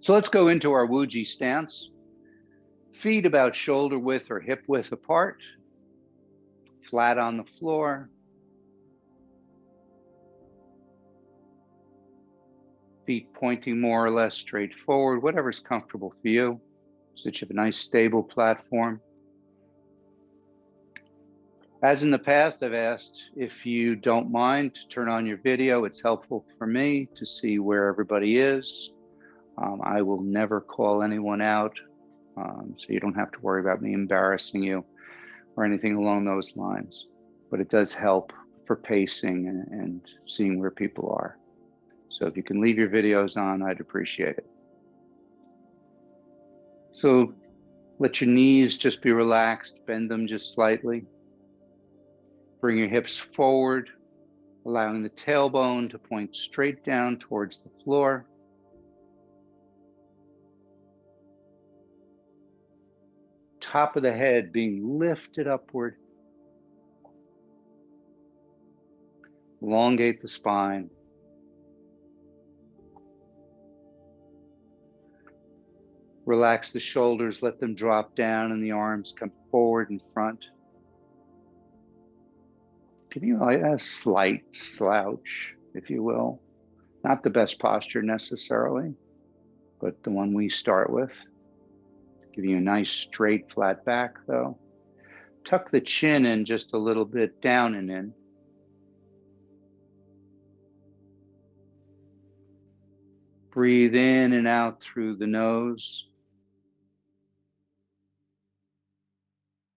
So let's go into our Wuji stance. Feet about shoulder width or hip width apart, flat on the floor. Feet pointing more or less straight forward, whatever's comfortable for you, so that you have a nice stable platform. As in the past, I've asked if you don't mind to turn on your video. It's helpful for me to see where everybody is. I will never call anyone out, so you don't have to worry about me embarrassing you or anything along those lines. But it does help for pacing and seeing where people are. So if you can leave your videos on, I'd appreciate it. So let your knees just be relaxed, bend them just slightly. Bring your hips forward, allowing the tailbone to point straight down towards the floor. Top of the head being lifted upward. Elongate the spine. Relax the shoulders, let them drop down, and the arms come forward in front. Give you a slight slouch, if you will. Not the best posture necessarily, but the one we start with. Give you a nice straight flat back though. Tuck the chin in just a little bit down and in. Breathe in and out through the nose.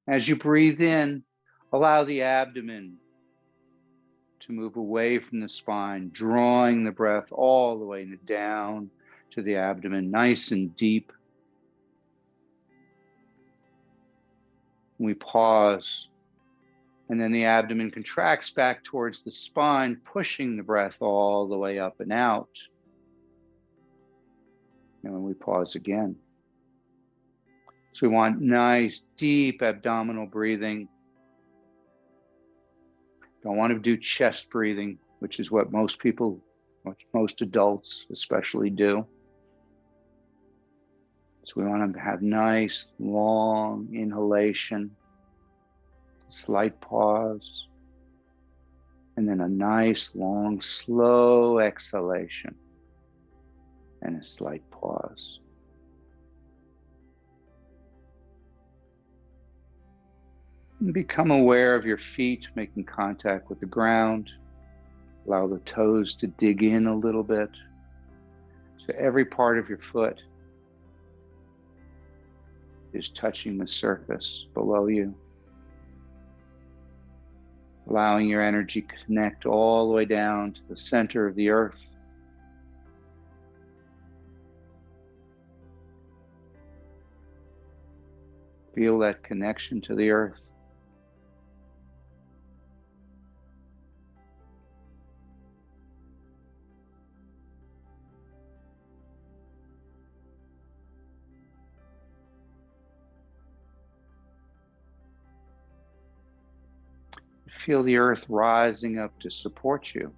As you breathe in, allow the abdomen to move away from the spine, drawing the breath all the way down to the abdomen, nice and deep. We pause, and then the abdomen contracts back towards the spine, pushing the breath all the way up and out. And then we pause again. So we want nice, deep abdominal breathing. Don't want to do chest breathing, which is what most people, most adults especially do. So we want to have nice, long inhalation, slight pause, and then a nice, long, slow exhalation, and a slight pause. And become aware of your feet making contact with the ground. Allow the toes to dig in a little bit. So every part of your foot is touching the surface below you. Allowing your energy to connect all the way down to the center of the earth. Feel that connection to the earth. Feel the earth rising up to support you.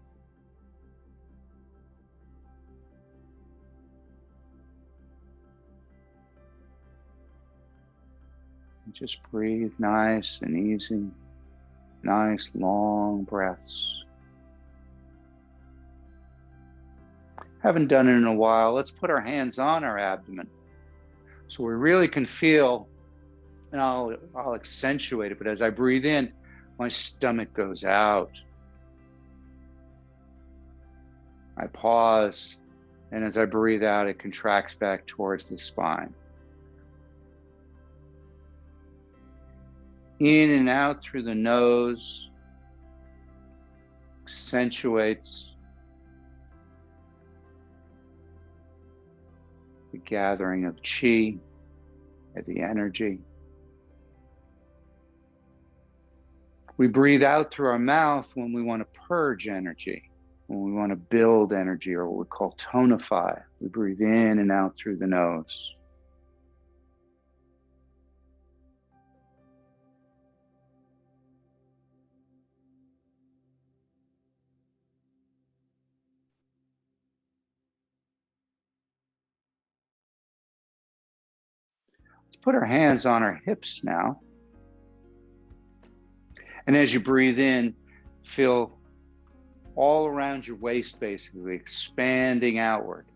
And just breathe nice and easy, nice long breaths. Haven't done it in a while. Let's put our hands on our abdomen so we really can feel, and I'll accentuate it, but as I breathe in, my stomach goes out. I pause, and as I breathe out, it contracts back towards the spine. In and out through the nose, accentuates the gathering of qi, and the energy. We breathe out through our mouth when we want to purge energy, when we want to build energy, or what we call tonify. We breathe in and out through the nose. Let's put our hands on our hips now. And as you breathe in, feel all around your waist, basically expanding outward.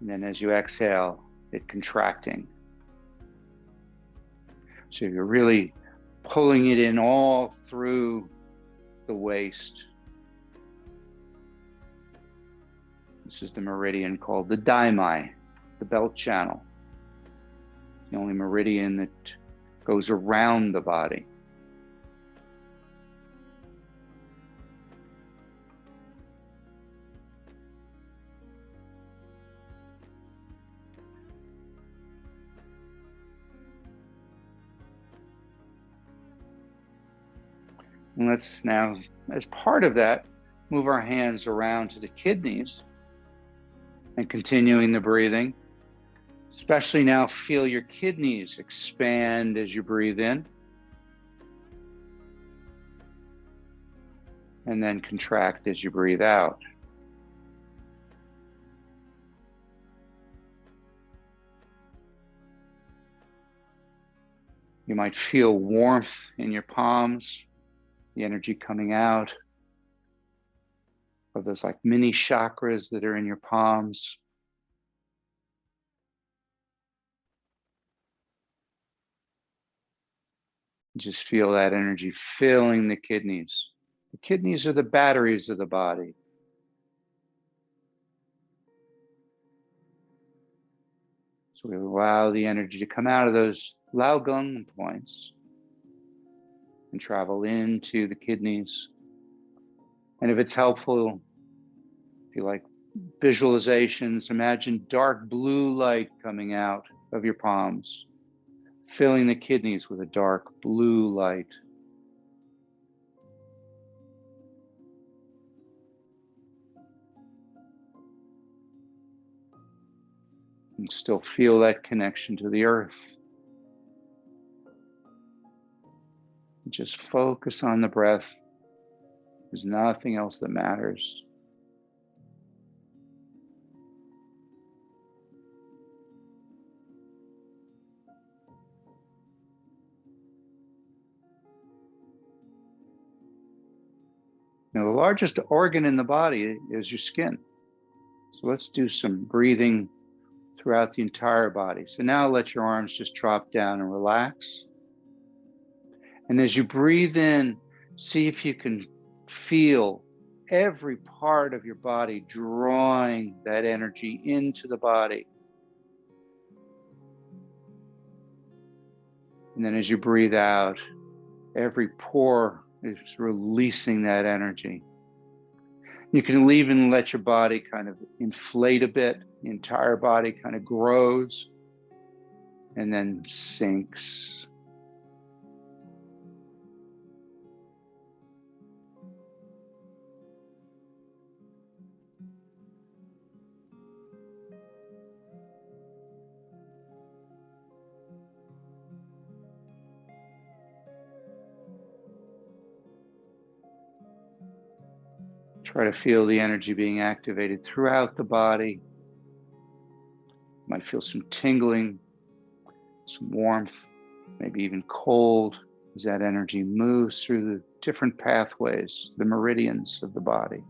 And then as you exhale, it contracting. So you're really pulling it in all through the waist. This is the meridian called the daimai, the belt channel. The only meridian that goes around the body. And let's now, as part of that, move our hands around to the kidneys and continuing the breathing. Especially now, feel your kidneys expand as you breathe in. And then contract as you breathe out. You might feel warmth in your palms, the energy coming out of those like mini chakras that are in your palms. Just feel that energy filling the kidneys. The kidneys are the batteries of the body. So we allow the energy to come out of those Laogang points and travel into the kidneys. And if it's helpful, if you like visualizations, imagine dark blue light coming out of your palms, filling the kidneys with a dark blue light. And still feel that connection to the earth. Just focus on the breath. There's nothing else that matters. Now, the largest organ in the body is your skin. So let's do some breathing throughout the entire body. So now let your arms just drop down and relax. And as you breathe in, see if you can feel every part of your body drawing that energy into the body. And then as you breathe out, every pore is releasing that energy. You can even let your body kind of inflate a bit. The entire body kind of grows and then sinks. Try to feel the energy being activated throughout the body. You might feel some tingling, some warmth, maybe even cold as that energy moves through the different pathways, the meridians of the body.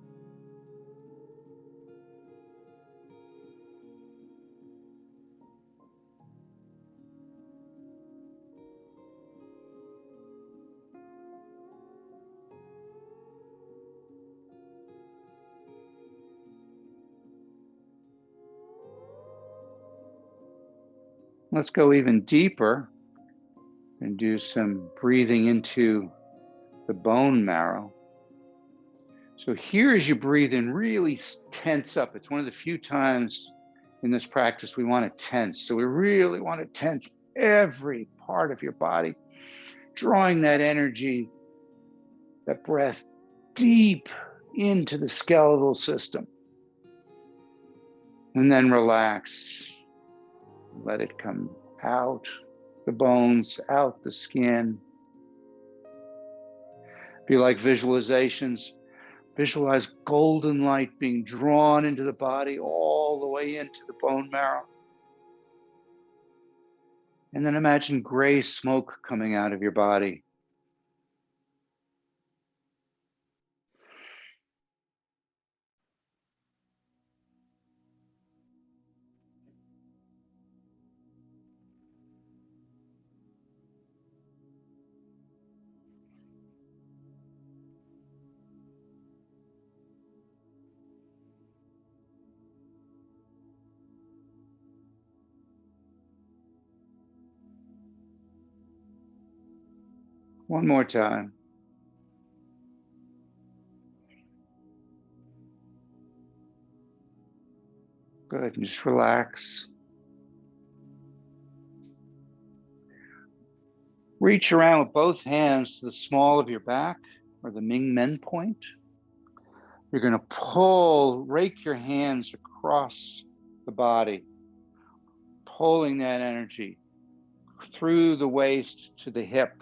Let's go even deeper and do some breathing into the bone marrow. So here as you breathe in, really tense up. It's one of the few times in this practice we want to tense. So we really want to tense every part of your body, drawing that energy, that breath deep into the skeletal system. And then relax. Let it come out the bones, out the skin. If you like visualizations, visualize golden light being drawn into the body all the way into the bone marrow. And then imagine gray smoke coming out of your body. One more time. Good, and just relax. Reach around with both hands to the small of your back, or the Ming Men point. You're going to rake your hands across the body, pulling that energy through the waist to the hip.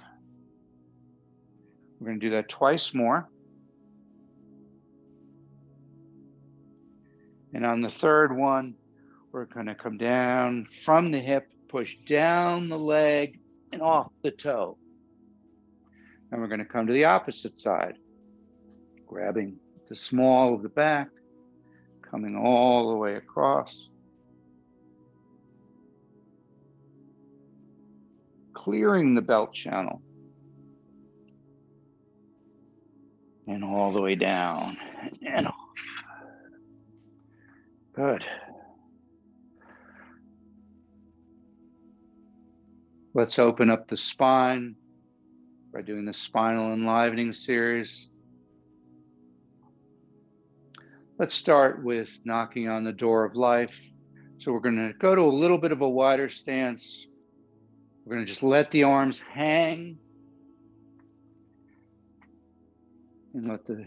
We're going to do that twice more. And on the third one, we're going to come down from the hip, push down the leg and off the toe. And we're going to come to the opposite side, grabbing the small of the back, coming all the way across. Clearing the belt channel. And all the way down and off. Good. Let's open up the spine by doing the spinal enlivening series. Let's start with knocking on the door of life. So we're going to go to a little bit of a wider stance. We're going to just let the arms hang and let the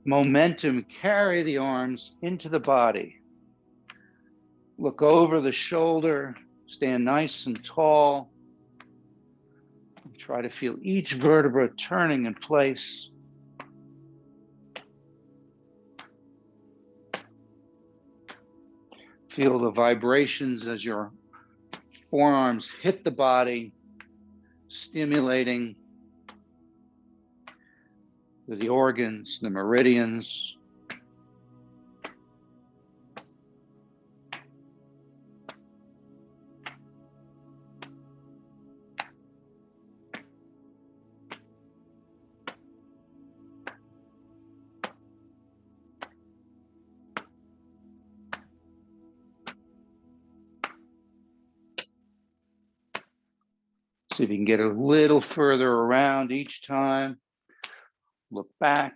momentum carry the arms into the body. Look over the shoulder, stand nice and tall. Try to feel each vertebra turning in place. Feel the vibrations as your forearms hit the body, stimulating the organs, the meridians. See if you can get a little further around each time. Look back.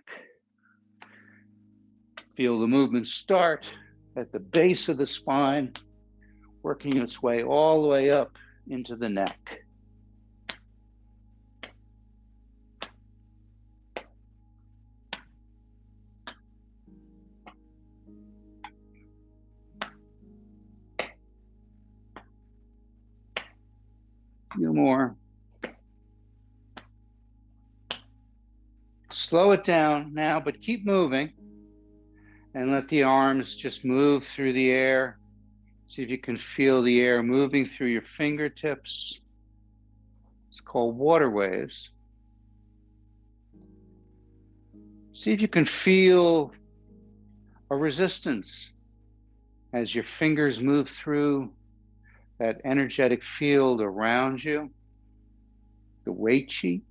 Feel the movement start at the base of the spine, working its way all the way up into the neck. A few more. Slow it down now, but keep moving. And let the arms just move through the air. See if you can feel the air moving through your fingertips. It's called water waves. See if you can feel a resistance as your fingers move through that energetic field around you, the weight sheet.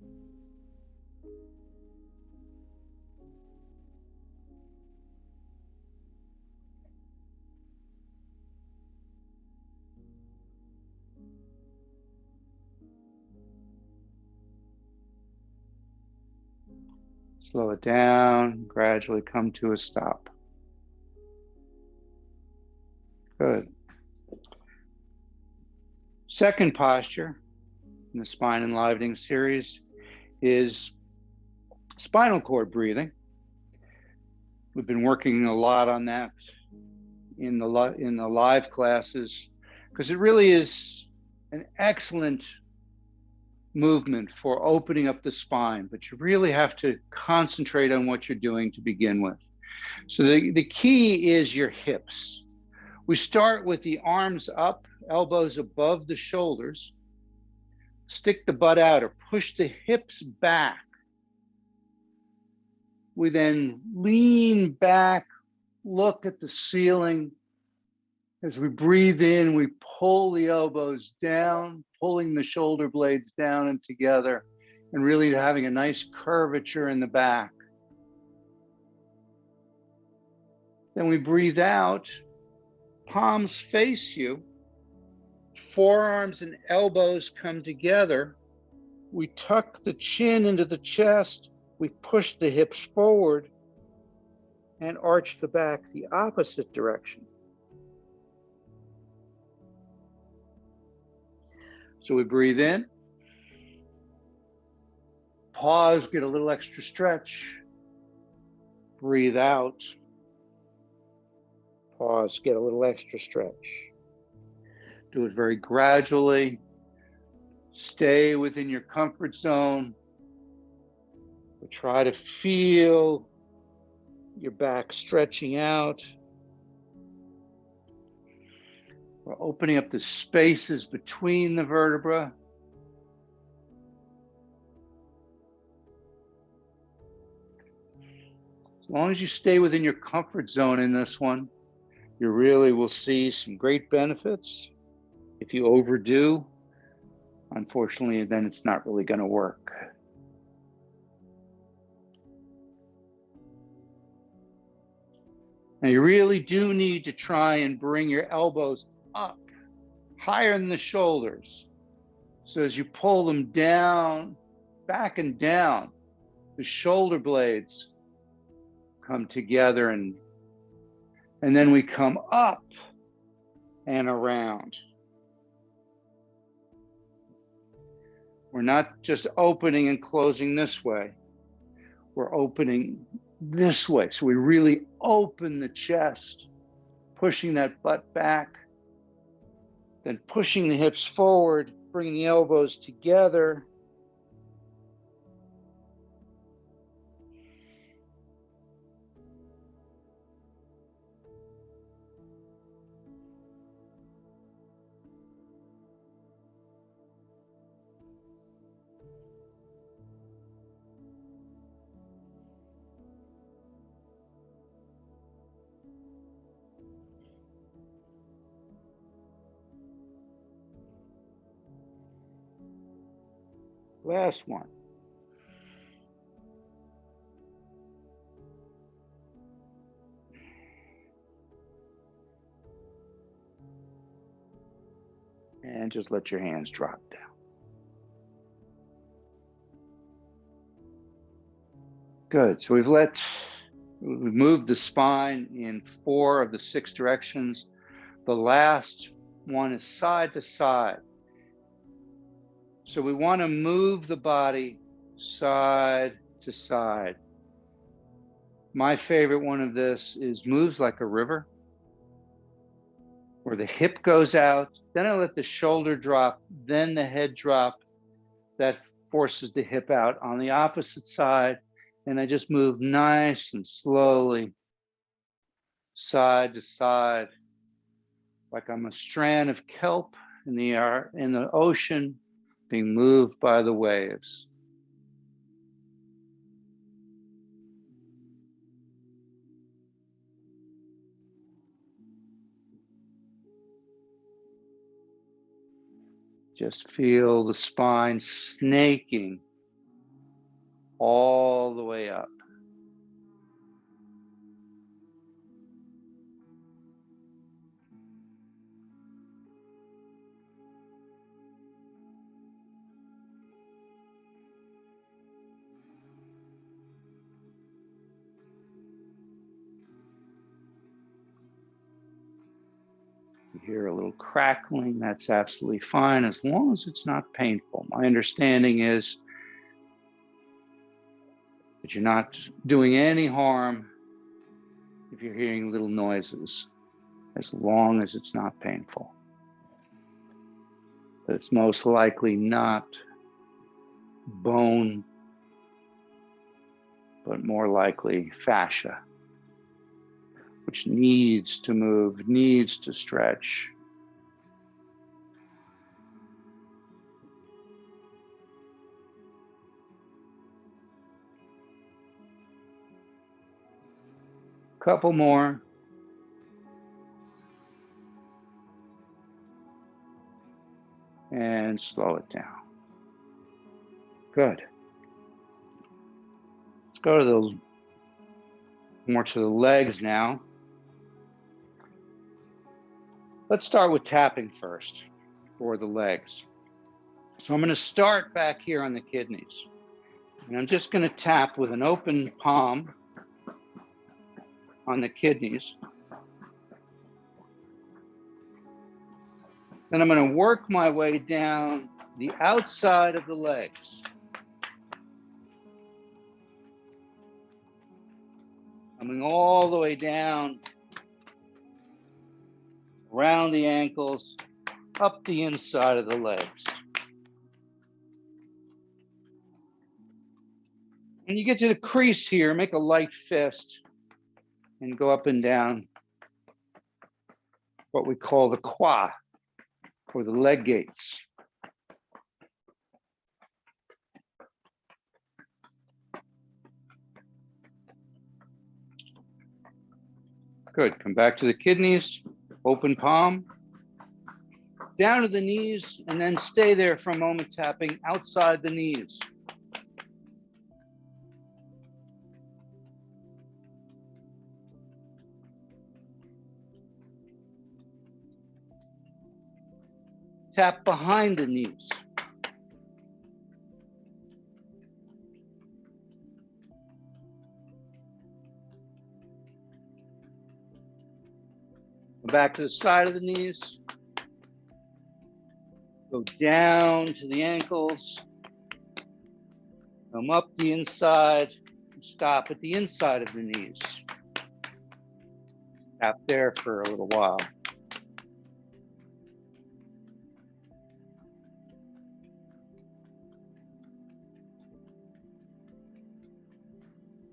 Slow it down, gradually come to a stop. Good. Second posture in the spine enlivening series is spinal cord breathing. We've been working a lot on that in the live classes because it really is an excellent movement for opening up the spine, but you really have to concentrate on what you're doing to begin with. So the key is your hips. We start with the arms up, elbows above the shoulders. stick the butt out or push the hips back. We then lean back, look at the ceiling. As we breathe in, we pull the elbows down, pulling the shoulder blades down and together, and really having a nice curvature in the back. Then we breathe out, palms face you, forearms and elbows come together. We tuck the chin into the chest, we push the hips forward and arch the back the opposite direction. So we breathe in, pause, get a little extra stretch, breathe out, pause, get a little extra stretch. Do it very gradually. Stay within your comfort zone. But try to feel your back stretching out. We're opening up the spaces between the vertebrae. As long as you stay within your comfort zone in this one, you really will see some great benefits. If you overdo, unfortunately, then it's not really going to work. Now you really do need to try and bring your elbows up, higher than the shoulders. So as you pull them down, back and down, the shoulder blades come together and then we come up and around. We're not just opening and closing this way. We're opening this way. So we really open the chest, pushing that butt back, then pushing the hips forward, bringing the elbows together. Last one. And just let your hands drop down. Good. So we've moved the spine in 4 of the 6 directions. The last one is side to side. So we want to move the body side to side. My favorite one of this is moves like a river, where the hip goes out, then I let the shoulder drop, then the head drop. That forces the hip out on the opposite side. And I just move nice and slowly, side to side, like I'm a strand of kelp in the ocean being moved by the waves. Just feel the spine snaking all the way up. You hear a little crackling, that's absolutely fine as long as it's not painful. My understanding is that you're not doing any harm if you're hearing little noises, as long as it's not painful. But it's most likely not bone, but more likely fascia, which needs to move, needs to stretch. Couple more. And slow it down. Good. Let's go to the more to the legs now. Let's start with tapping first for the legs. So I'm going to start back here on the kidneys. And I'm just going to tap with an open palm on the kidneys. Then I'm going to work my way down the outside of the legs. Coming all the way down, around the ankles, up the inside of the legs. When you get to the crease here, make a light fist and go up and down what we call the qua, or the leg gates. Good, come back to the kidneys, open palm, down to the knees, and then stay there for a moment, tapping outside the knees. Tap behind the knees. Go back to the side of the knees. Go down to the ankles. Come up the inside. Stop at the inside of the knees. Tap there for a little while.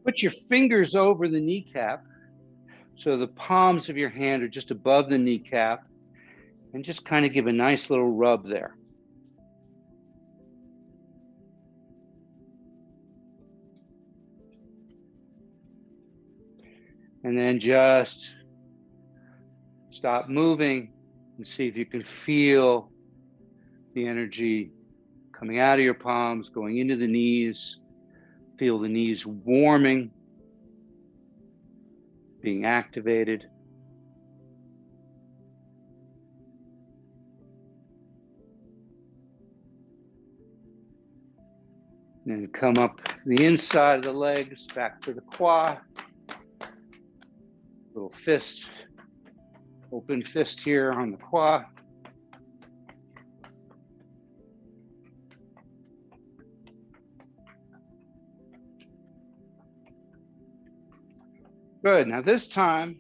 Put your fingers over the kneecap, so the palms of your hand are just above the kneecap, and just kind of give a nice little rub there. And then just stop moving and see if you can feel the energy coming out of your palms, going into the knees. Feel the knees warming, being activated. And then come up the inside of the legs, back to the qua. Little fist, open fist here on the qua. Good, now this time,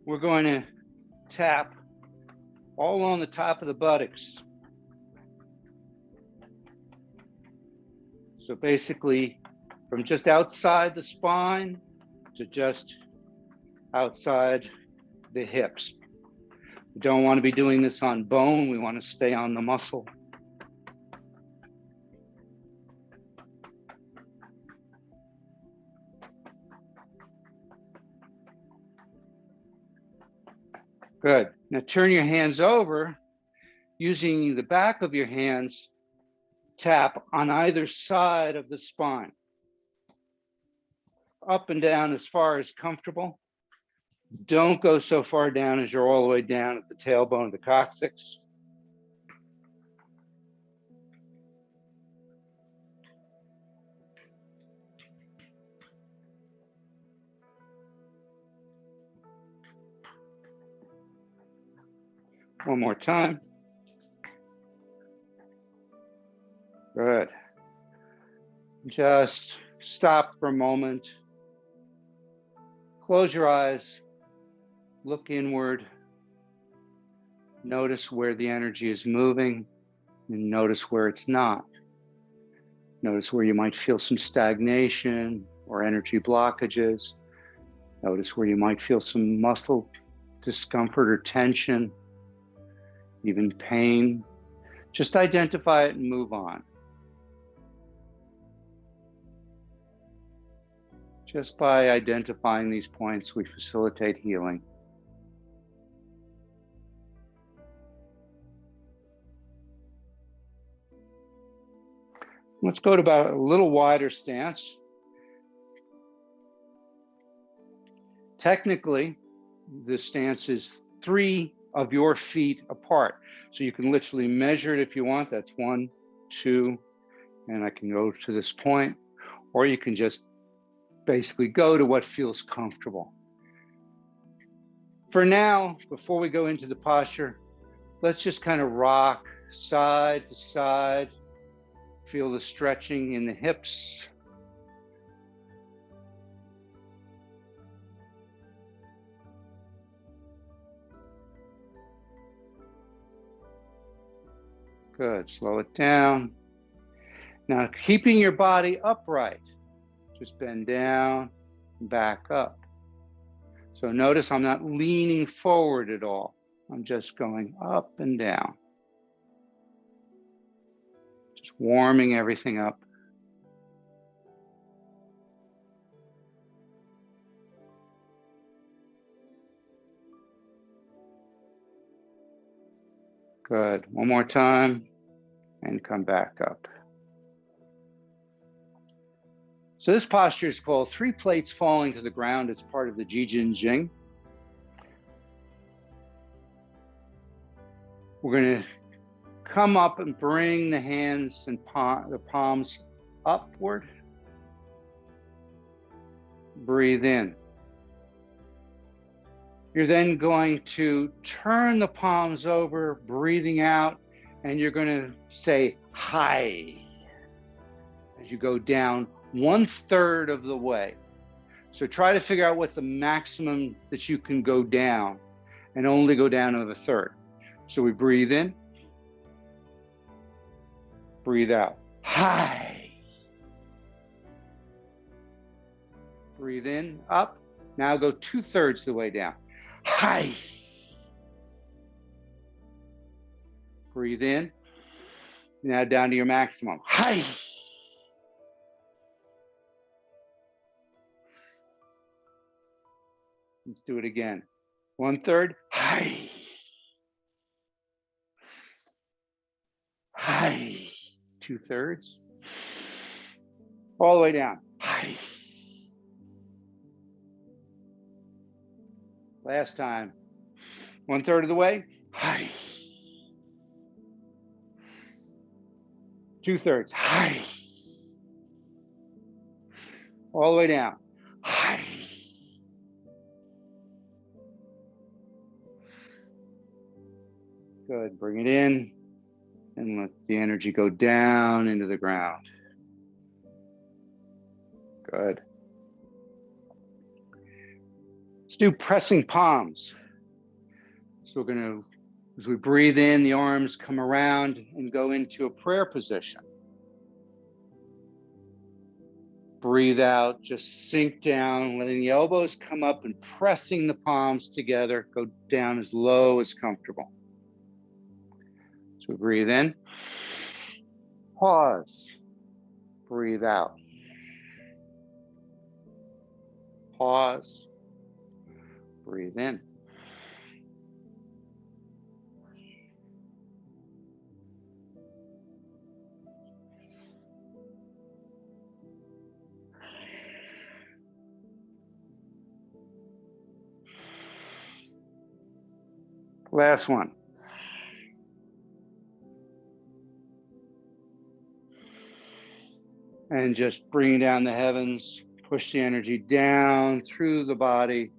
we're going to tap all on the top of the buttocks. So basically, from just outside the spine to just outside the hips. We don't want to be doing this on bone, we want to stay on the muscle. Good. Now turn your hands over, using the back of your hands, tap on either side of the spine. Up and down as far as comfortable. Don't go so far down as you're all the way down at the tailbone of the coccyx. One more time. Good. Just stop for a moment. Close your eyes. Look inward. Notice where the energy is moving and notice where it's not. Notice where you might feel some stagnation or energy blockages. Notice where you might feel some muscle discomfort or tension, even pain. Just identify it and move on. Just by identifying these points, we facilitate healing. Let's go to about a little wider stance. Technically, the stance is 3 of your feet apart. So you can literally measure it if you want. That's 1, 2, and I can go to this point, or you can just basically go to what feels comfortable. For now, before we go into the posture, let's just kind of rock side to side. Feel the stretching in the hips. Good, slow it down. Now, keeping your body upright, just bend down, back up. So notice I'm not leaning forward at all. I'm just going up and down. Just warming everything up. Good, one more time, and come back up. So this posture is called 3 plates falling to the ground. It's part of the Jing. We're going to come up and bring the hands and the palms upward. Breathe in. You're then going to turn the palms over, breathing out, and you're going to say hi as you go down 1/3 of the way. So try to figure out what the maximum that you can go down, and only go down to 1/3. So we breathe in, breathe out, hi. Breathe in, up. Now go 2/3 the way down. Hi. Breathe in. Now down to your maximum. Hi. Let's do it again. 1/3. Hi. Hi. 2/3. All the way down. Hi. Last time. 1/3 of the way. Hi. 2/3. Hi. All the way down. Hi. Good. Bring it in and let the energy go down into the ground. Good. Let's do pressing palms. So we're going to, as we breathe in, the arms come around and go into a prayer position. Breathe out, just sink down, letting the elbows come up and pressing the palms together, go down as low as comfortable. So breathe in, pause, breathe out, pause, breathe in. Last one. And just bring down the heavens, push the energy down through the body,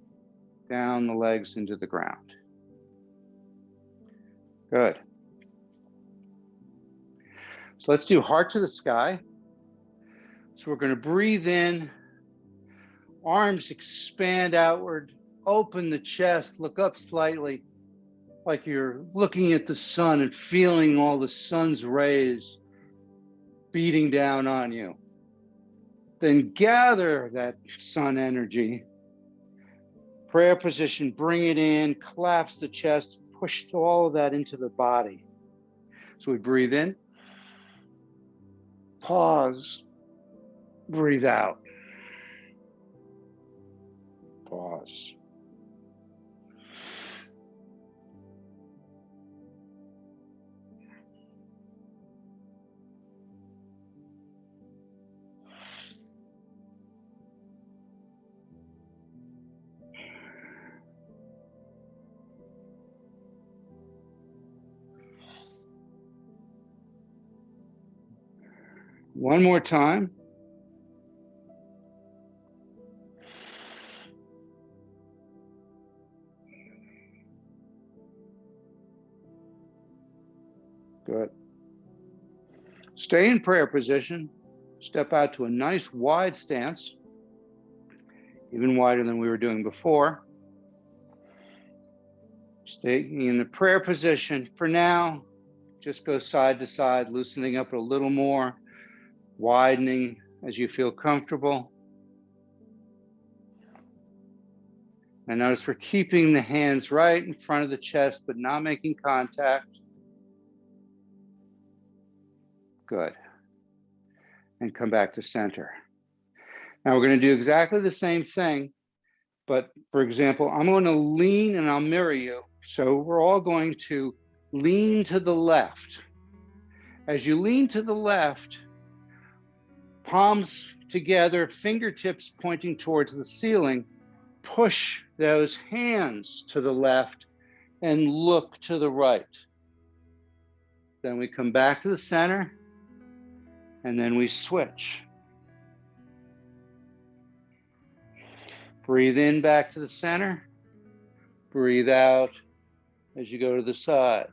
down the legs into the ground. Good. So let's do heart to the sky. So we're going to breathe in, arms expand outward, open the chest, look up slightly, like you're looking at the sun and feeling all the sun's rays beating down on you. Then gather that sun energy, prayer position, bring it in, collapse the chest, push all of that into the body. So we breathe in, pause, breathe out. Pause. One more time. Good. Stay in prayer position. Step out to a nice wide stance, even wider than we were doing before. Staying in the prayer position for now. Just go side to side, loosening up a little more, widening as you feel comfortable. And notice we're keeping the hands right in front of the chest, but not making contact. Good. And come back to center. Now we're going to do exactly the same thing, but for example, I'm going to lean and I'll mirror you. So we're all going to lean to the left. As you lean to the left, palms together, fingertips pointing towards the ceiling, push those hands to the left and look to the right. Then we come back to the center and then we switch. Breathe in back to the center. Breathe out as you go to the side.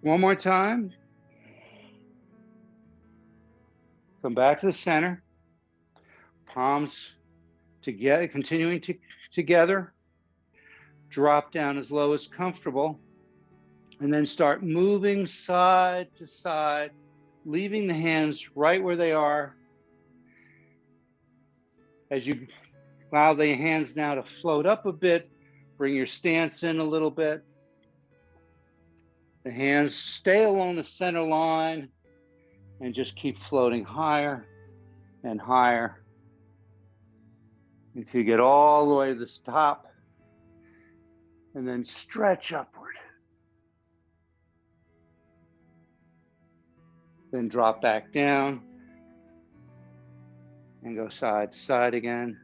One more time. Come back to the center. Palms together, continuing together. Drop down as low as comfortable. And then start moving side to side, leaving the hands right where they are. As you allow the hands now to float up a bit, bring your stance in a little bit. The hands stay along the center line and just keep floating higher and higher until you get all the way to the top, and then stretch upward. Then drop back down and go side to side again.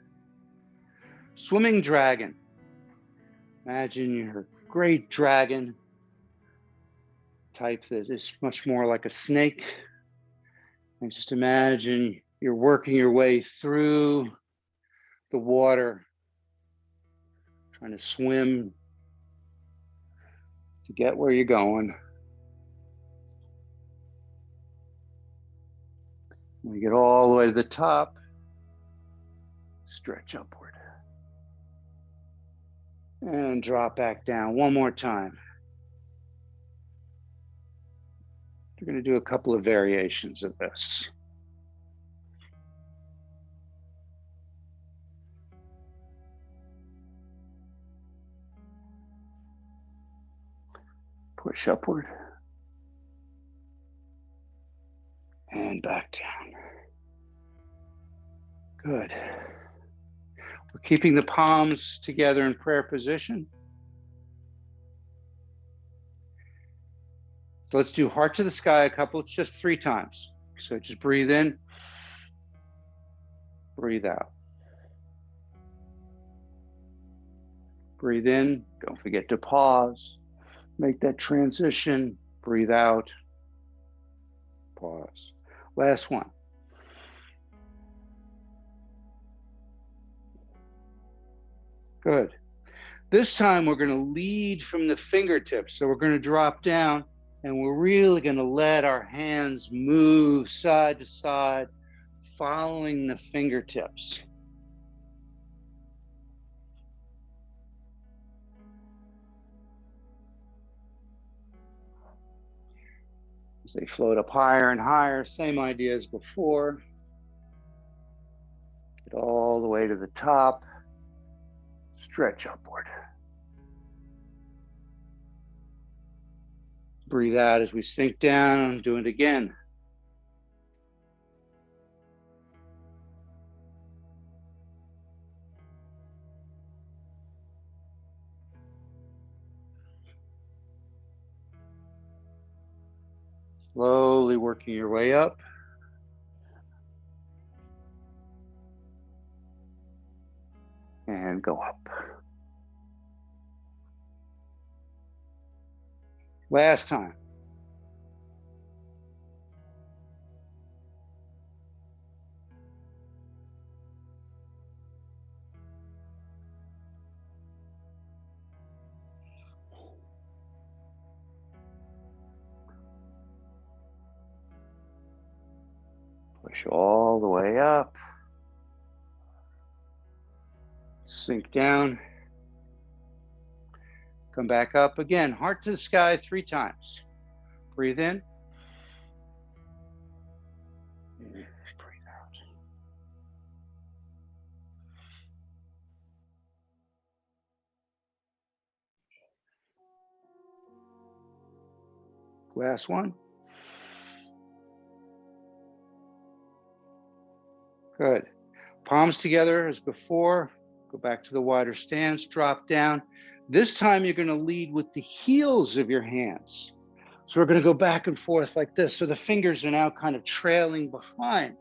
Swimming dragon. Imagine you're a great dragon type that is much more like a snake. And just imagine you're working your way through the water, trying to swim to get where you're going. When you get all the way to the top, stretch upward. And drop back down one more time. We're going to do a couple of variations of this. Push upward. And back down. Good. We're keeping the palms together in prayer position. So let's do heart to the sky just 3 times. So just breathe in, breathe out. Breathe in, don't forget to pause. Make that transition, breathe out, pause. Last one. Good. This time we're going to lead from the fingertips. So we're going to drop down and we're really going to let our hands move side to side, following the fingertips. As they float up higher and higher, same idea as before. Get all the way to the top, stretch upward. Breathe out as we sink down, do it again. Slowly working your way up. And go up. Last time. Push all the way up. Sink down. Come back up again. Heart to the sky 3 times. Breathe in. And breathe out. Last one. Good. Palms together as before. Go back to the wider stance, drop down. This time you're going to lead with the heels of your hands. So we're going to go back and forth like this. So the fingers are now kind of trailing behind.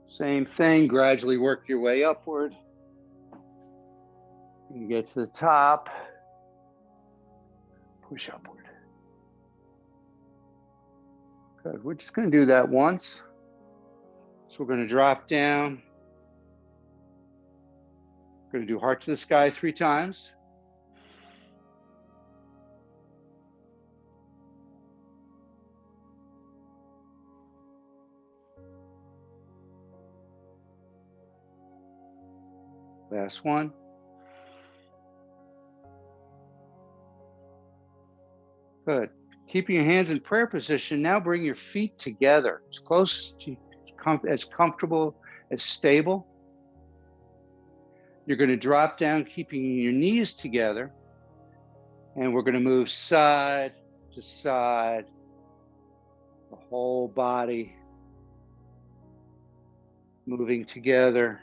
Same thing, gradually work your way upward. You get to the top, push upward. Good, we're just going to do that once. So we're going to drop down. We're going to do heart to the sky 3 times. Last one. Good. Keeping your hands in prayer position, now bring your feet together as close to as comfortable, as stable. You're going to drop down, keeping your knees together, and we're going to move side to side, the whole body moving together,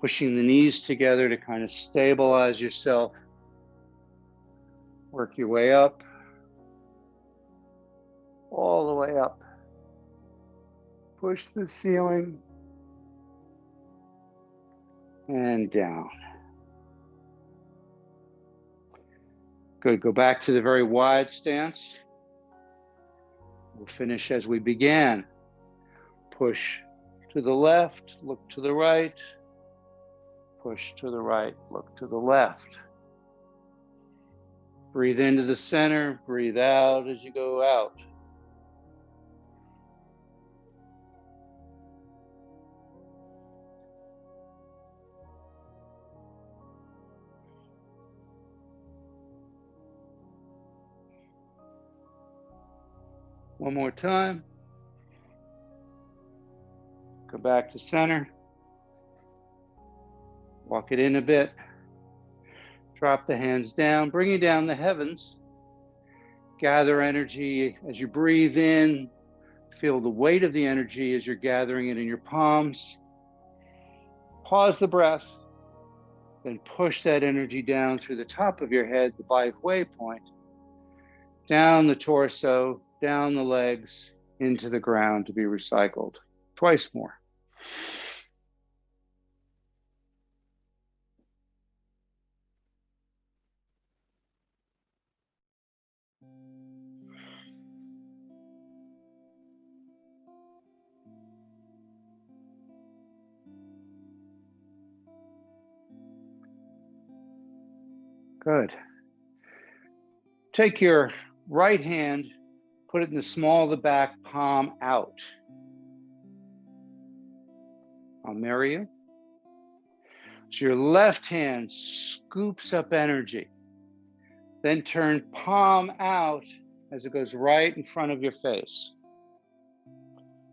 pushing the knees together to kind of stabilize yourself. Work your way up, all the way up. Push the ceiling and down. Good, go back to the very wide stance. We'll finish as we began. Push to the left, look to the right. Push to the right, look to the left. Breathe into the center, breathe out as you go out. One more time. Go back to center. Walk it in a bit. Drop the hands down, bringing down the heavens. Gather energy as you breathe in. Feel the weight of the energy as you're gathering it in your palms. Pause the breath, then push that energy down through the top of your head, the Bai Hui point, down the torso, down the legs, into the ground to be recycled. Twice more. Good. Take your right hand, put it in the small of the back, palm out. I'll marry you. So your left hand scoops up energy. Then turn palm out as it goes right in front of your face.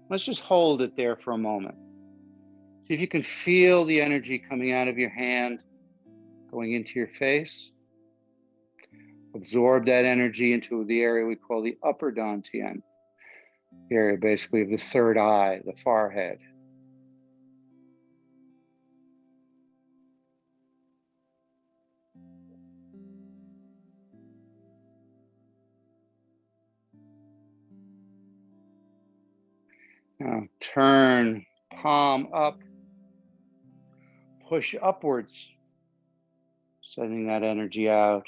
Let's just hold it there for a moment. See if you can feel the energy coming out of your hand, going into your face. Absorb that energy into the area we call the upper dantian, the area basically of the third eye, the forehead. Now turn palm up, push upwards, sending that energy out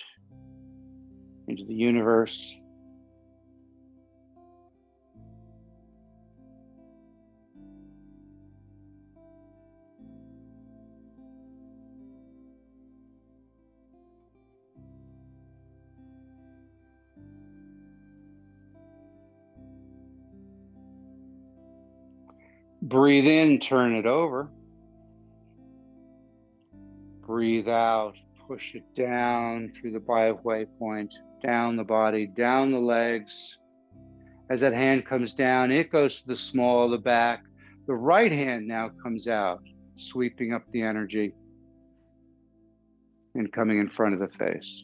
into the universe. Breathe in, turn it over. Breathe out, push it down through the 5-way point, down the body, down the legs. As that hand comes down, it goes to the small of the back. The right hand now comes out, sweeping up the energy and coming in front of the face.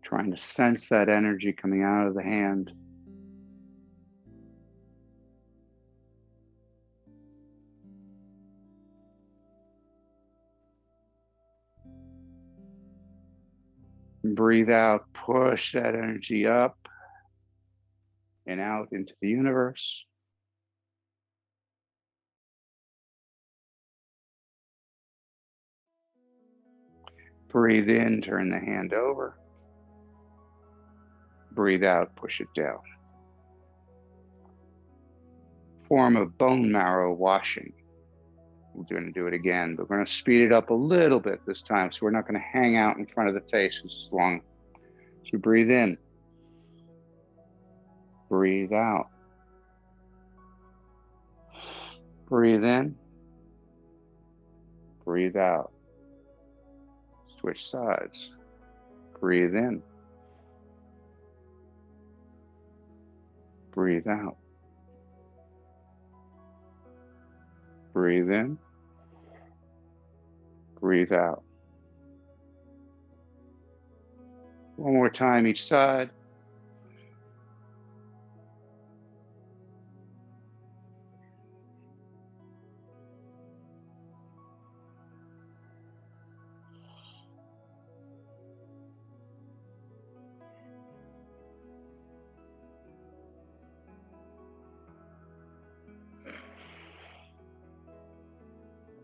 Trying to sense that energy coming out of the hand. Breathe out, push that energy up and out into the universe. Breathe in, turn the hand over. Breathe out, push it down. Form of bone marrow washing. We're going to do it again, but we're going to speed it up a little bit this time, so we're not going to hang out in front of the face as long. So breathe in. Breathe out. Breathe in. Breathe out. Switch sides. Breathe in. Breathe out. Breathe in. Breathe out. One more time each side.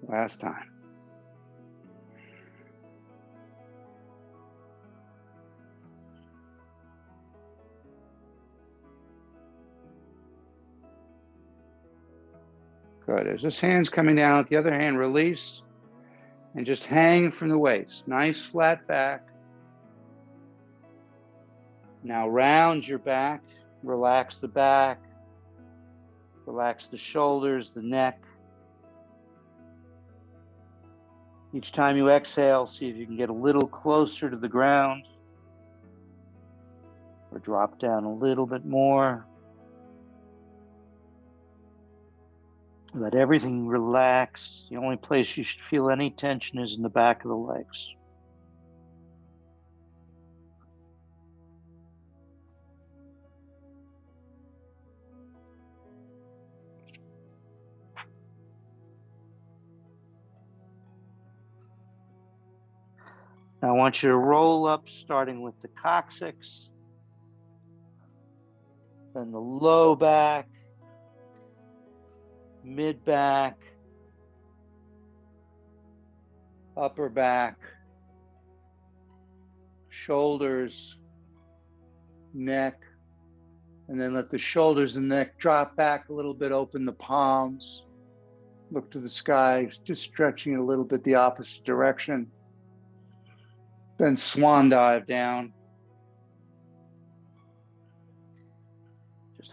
Last time. Good. As this hand's coming down, with the other hand release and just hang from the waist. Nice flat back. Now round your back. Relax the back. Relax the shoulders, the neck. Each time you exhale, see if you can get a little closer to the ground or drop down a little bit more. Let everything relax. The only place you should feel any tension is in the back of the legs. Now I want you to roll up, starting with the coccyx, then the low back, mid back, upper back, shoulders, neck, and then let the shoulders and neck drop back a little bit, open the palms, look to the sky, just stretching it a little bit the opposite direction. Then swan dive down.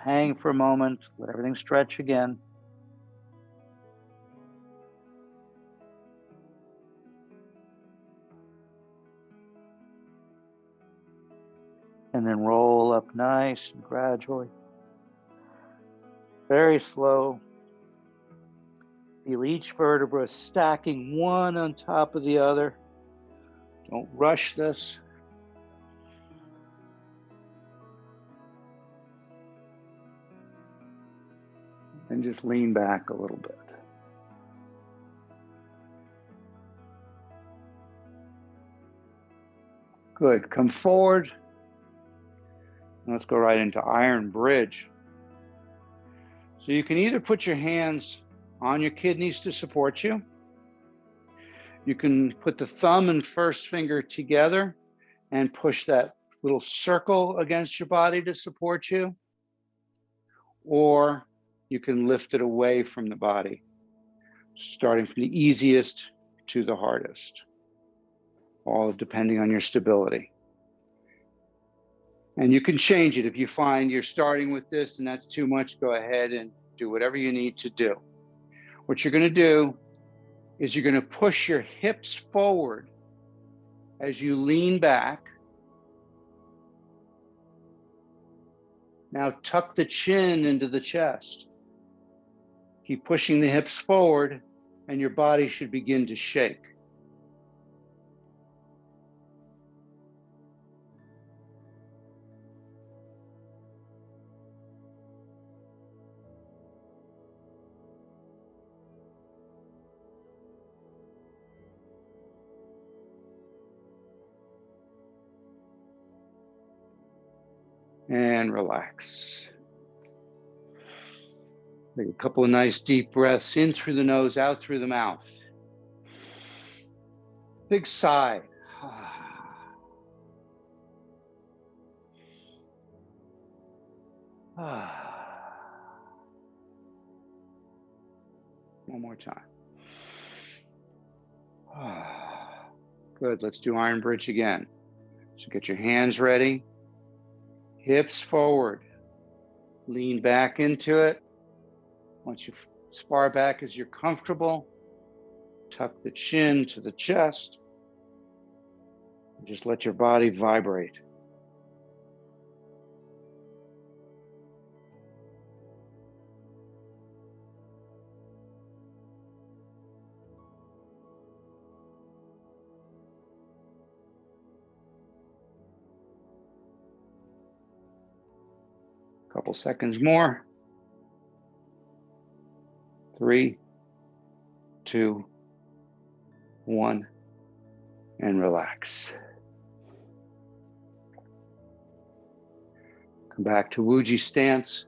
hang for a moment, let everything stretch again. And then roll up nice and gradually. Very slow. Feel each vertebra stacking one on top of the other. Don't rush this. And just lean back a little bit. Good. Come forward. Let's go right into Iron Bridge. So you can either put your hands on your kidneys to support you. You can put the thumb and first finger together and push that little circle against your body to support you. Or you can lift it away from the body, starting from the easiest to the hardest, all depending on your stability. And you can change it. If you find you're starting with this and that's too much, go ahead and do whatever you need to do. What you're going to do is you're going to push your hips forward as you lean back. Now tuck the chin into the chest. Keep pushing the hips forward and your body should begin to shake. And relax. Take a couple of nice deep breaths in through the nose, out through the mouth. Big sigh. One more time. Good. Let's do Iron Bridge again. So get your hands ready. Hips forward. Lean back into it. Once you as far back as you're comfortable, tuck the chin to the chest. And just let your body vibrate. Couple seconds more. 3, 2, 1, and relax. Come back to Wuji stance.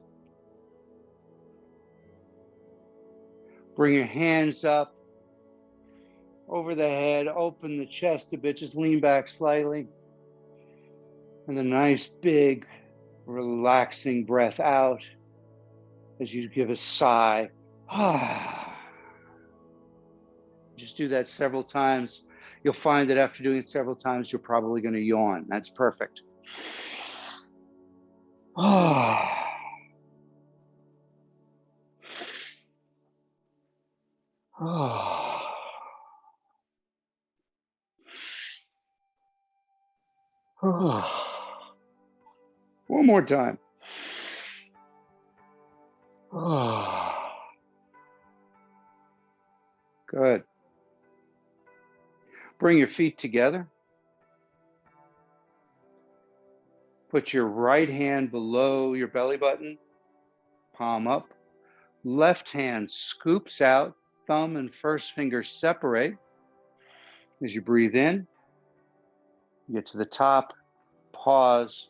Bring your hands up over the head, open the chest a bit, just lean back slightly. And a nice big relaxing breath out as you give a sigh. Just do that several times. You'll find that after doing it several times, you're probably going to yawn. That's perfect. One more time. Good. Bring your feet together. Put your right hand below your belly button, palm up. Left hand scoops out, thumb and first finger separate. As you breathe in, you get to the top, pause,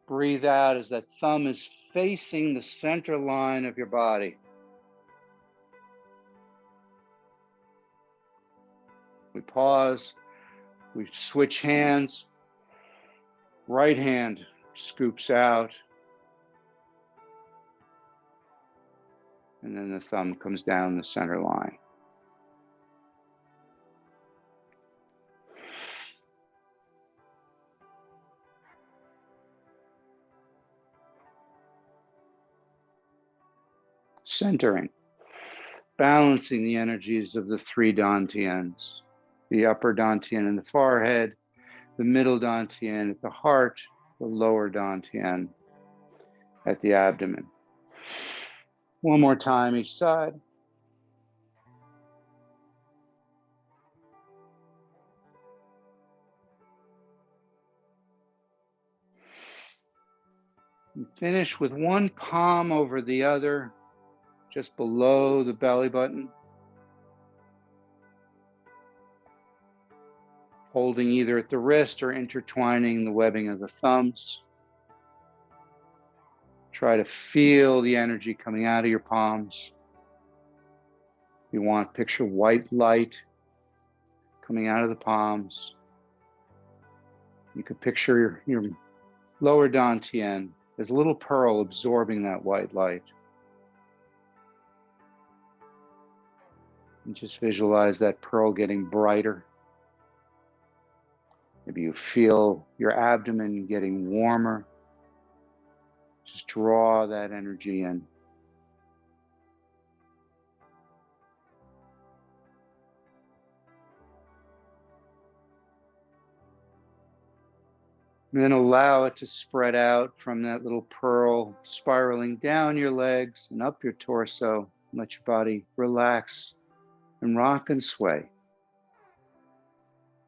breathe out as that thumb is facing the center line of your body. We pause, we switch hands. Right hand scoops out. And then the thumb comes down the center line. centering, balancing the energies of the three dantians, the upper dantian in the forehead, the middle dantian at the heart, the lower dantian at the abdomen. One more time each side. And finish with one palm over the other, just below the belly button. Holding either at the wrist or intertwining the webbing of the thumbs. Try to feel the energy coming out of your palms. If you want, picture white light coming out of the palms. You could picture your lower dantian as a little pearl absorbing that white light. And just visualize that pearl getting brighter. Maybe you feel your abdomen getting warmer. Just draw that energy in. And then allow it to spread out from that little pearl, spiraling down your legs and up your torso. Let your body relax and rock and sway.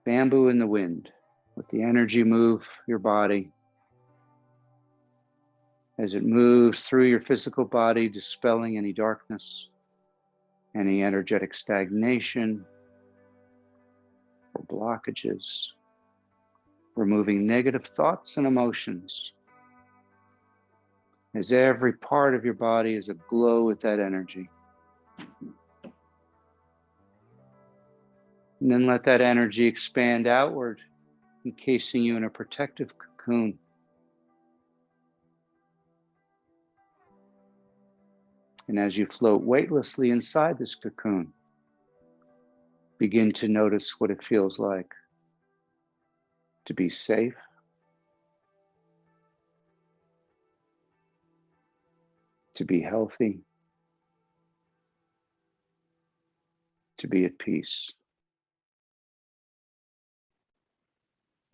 Bamboo in the wind. Let the energy move your body. As it moves through your physical body, dispelling any darkness, any energetic stagnation or blockages, removing negative thoughts and emotions. As every part of your body is aglow with that energy. And then let that energy expand outward, encasing you in a protective cocoon. And as you float weightlessly inside this cocoon, begin to notice what it feels like to be safe, to be healthy, to be at peace.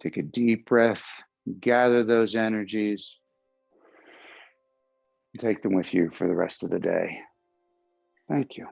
Take a deep breath, gather those energies, and take them with you for the rest of the day. Thank you.